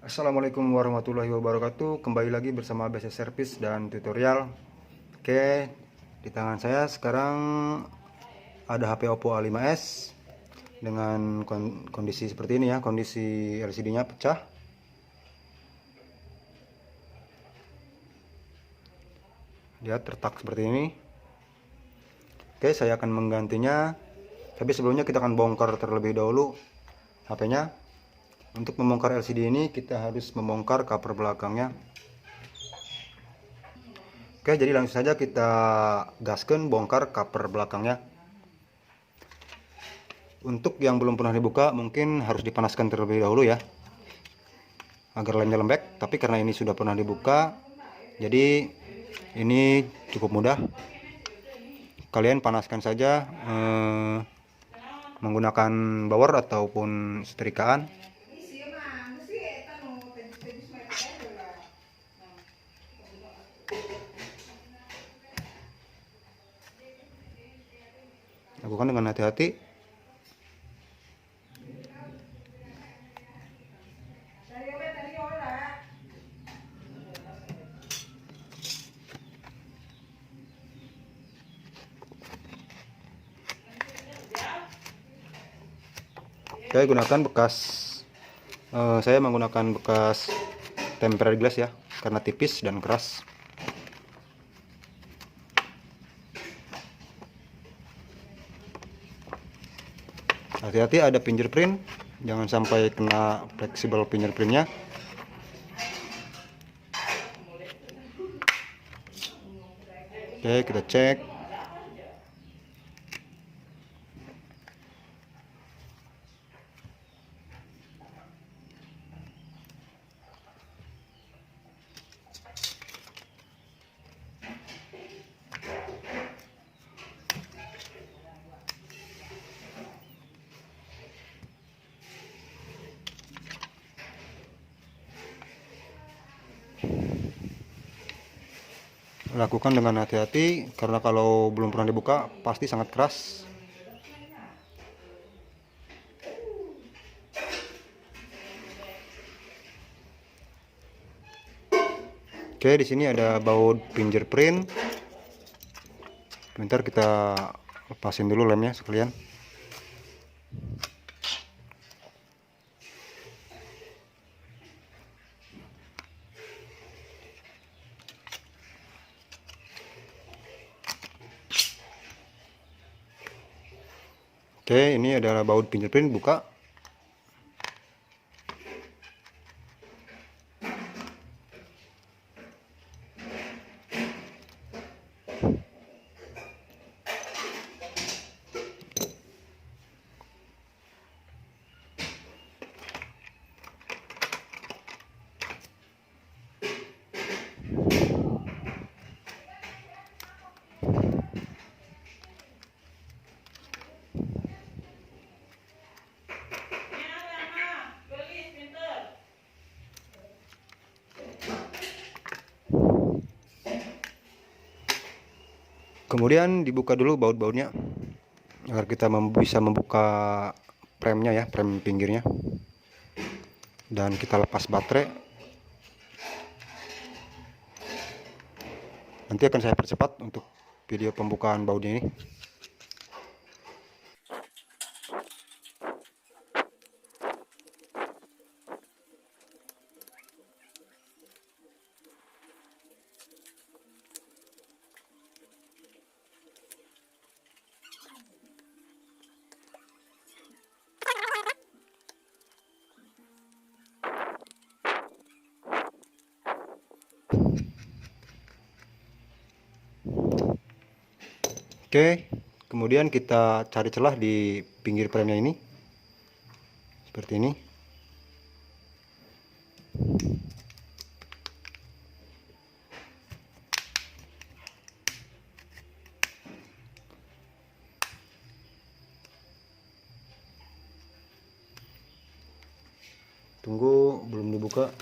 Assalamualaikum warahmatullahi wabarakatuh. Kembali lagi bersama BC Service dan tutorial. Oke, di tangan saya sekarang ada HP Oppo A5s dengan kondisi seperti ini ya. Kondisi LCD-nya pecah. Dia tertak seperti ini. Oke, saya akan menggantinya. Tapi sebelumnya kita akan bongkar terlebih dahulu HP-nya. Untuk membongkar LCD ini kita harus membongkar cover belakangnya. Oke, jadi langsung saja kita gaskan bongkar cover belakangnya. Untuk yang belum pernah dibuka mungkin harus dipanaskan terlebih dahulu ya, agar lemnya lembek. Tapi karena ini sudah pernah dibuka, jadi ini cukup mudah. Kalian panaskan saja menggunakan blower ataupun setrikaan. Lakukan dengan hati-hati. Saya gunakan bekas, saya menggunakan bekas tempered glass ya, karena tipis dan keras. Hati-hati ada fingerprint, jangan sampai kena fleksibel fingerprintnya. Oke, kita cek. Lakukan dengan hati-hati karena kalau belum pernah dibuka pasti sangat keras. Oke, di sini ada baut fingerprint. Bentar kita lepasin dulu lemnya sekalian. Oke, ini adalah baut fingerprint, buka. Kemudian dibuka dulu baut-bautnya agar kita bisa membuka premnya ya, prem pinggirnya. Dan kita lepas baterai. Nanti akan saya percepat untuk video pembukaan bautnya ini. Oke, kemudian kita cari celah di pinggir premnya ini, seperti ini. Tunggu, belum dibuka.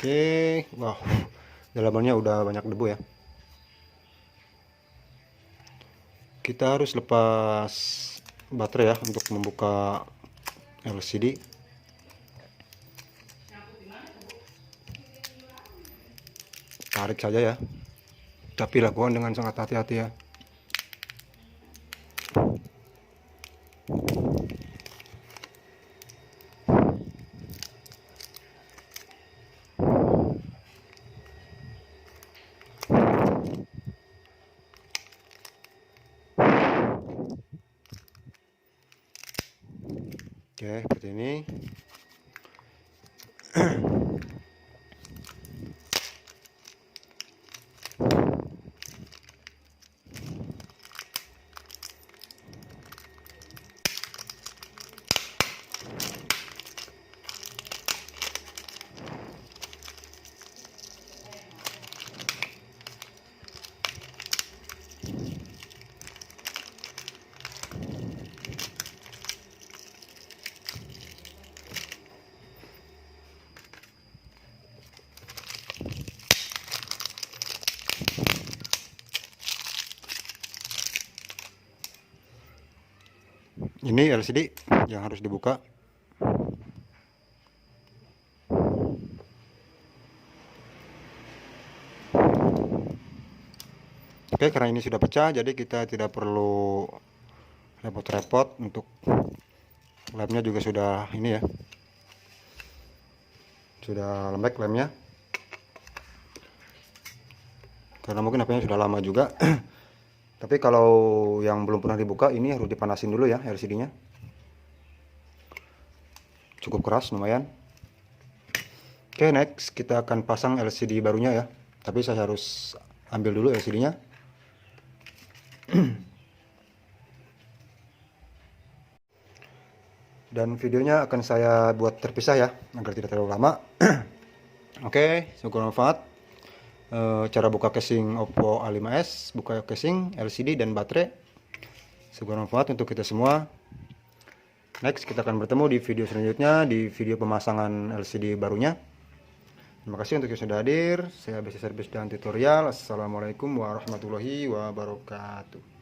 Oke, wow, dalamannya udah banyak debu ya. Kita harus lepas baterai ya untuk membuka LCD. Tarik saja ya, tapi lakukan dengan sangat hati-hati ya. Oke, seperti ini. Ini LCD yang harus dibuka. Oke, karena ini sudah pecah, jadi kita tidak perlu repot-repot untuk lemnya juga sudah ini ya. Sudah lembek lemnya. Karena mungkin HP-nya sudah lama juga. Tapi kalau yang belum pernah dibuka, ini harus dipanasin dulu ya LCD-nya. Cukup keras lumayan. Oke, next kita akan pasang LCD barunya ya. Tapi saya harus ambil dulu LCD-nya. Dan videonya akan saya buat terpisah ya, agar tidak terlalu lama. Oke, semoga bermanfaat. Cara buka casing Oppo A5s, buka casing, LCD dan baterai. Semoga bermanfaat untuk kita semua. Next kita akan bertemu di video selanjutnya, di video pemasangan LCD barunya. Terima kasih untuk yang sudah hadir. Saya BC Service dan Tutorial. Assalamualaikum warahmatullahi wabarakatuh.